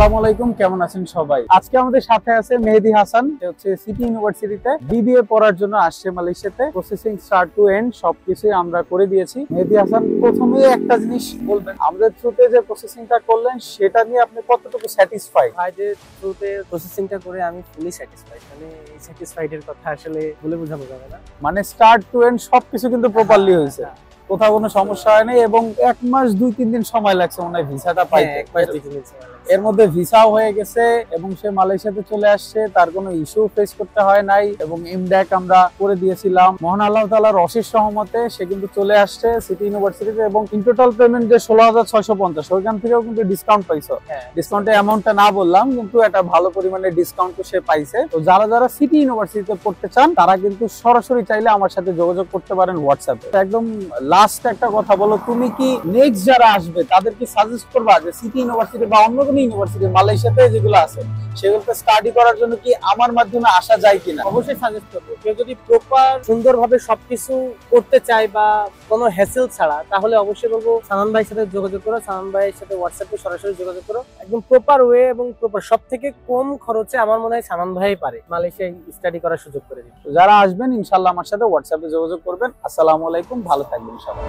আসসালামু আলাইকুম, কেমন আছেন সবাই? আজকে আমাদের সাথে আছে মেহেদী হাসান, সে হচ্ছে সিটি ইউনিভার্সিটিতে বিবিএ পড়ার জন্য আসছে মালয়েশিয়াতে। প্রসেসিং স্টার্ট টু এন্ড সবকিছুই আমরা করে দিয়েছি। মেহেদী হাসান, প্রথমে একটা জিনিস বলবেন, আমাদের থ্রুতে যে প্রসেসিংটা করলেন সেটা নিয়ে আপনি কতটুকু স্যাটিসফাইড? ভাইদের থ্রুতে প্রসেসিংটা করে আমি ফুলি স্যাটিসফাইড। মানে এই স্যাটিসফাইড এর কথা আসলে বলে বোঝানো যাবে না। মানে স্টার্ট টু এন্ড সবকিছু কিন্তু প্রপারলি হয়েছে, কোথাও কোনো সমস্যা হয়নি এবং 1 মাস 2-3 দিন সময় লাগছে মনে হয় ভিসাটা পাইতে। এর মধ্যে ভিসাও হয়ে গেছে এবং সে মালয়েশিয়াতে চলে আসছে, তার কোনো ইস্যু ফেস করতে হয় নাই এবং ইমড্যাক আমরা করে দিয়েছিলাম। মহান আল্লাহ তাআলার অশেষ রহমতে সে কিন্তু চলে আসছে সিটি ইউনিভার্সিটিতে এবং ইন টোটাল পেমেন্ট যে 16,650, ওইখান থেকেও কিন্তু ডিসকাউন্ট পাইছো। ডিসকাউন্টের অ্যামাউন্টটা না বললাম, কিন্তু একটা ভালো পরিমাণে ডিসকাউন্ট সে পাইছে। তো যারা যারা সিটি ইউনিভার্সিটিতে পড়তে চান তারা কিন্তু সরাসরি চাইলে আমার সাথে যোগাযোগ করতে পারেন হোয়াটসঅ্যাপে। একদম লাস্ট একটা কথা বলো, তুমি কি নেক্সট যারা আসবে তাদেরকে সাজেস্ট করবা যে সিটি ইউনিভার্সিটি বা অন্য কোনো ইউনিভার্সিটি মালয়েশিয়াতে যেগুলো আছে সেগুলোতে স্টাডি করার জন্য কি আমার মাধ্যমে আসা যায় কিনা? অবশ্যই সাজেস্ট করবো। কেউ যদি প্রপার সুন্দরভাবে সবকিছু করতে চায় বা কোনো হ্যাসেল ছাড়া, তাহলে অবশ্যই বলবো সানান ভাইয়ের সাথে যোগাযোগ করো। সানান ভাইয়ের সাথে হোয়াটসঅ্যাপে সরাসরি যোগাযোগ করো। একদম প্রপার ওয়ে এবং প্রপার সব থেকে কম খরচে আমার মনে হয় সানান ভাই পারে মালয়েশিয়ায় স্টাডি করার সুযোগ করে দিতে। যারা আসবেন ইনশাআল্লাহ আমার সাথে হোয়াটসঅ্যাপে যোগাযোগ করবেন। আসসালামু আলাইকুম, ভালো থাকবেন সবাই।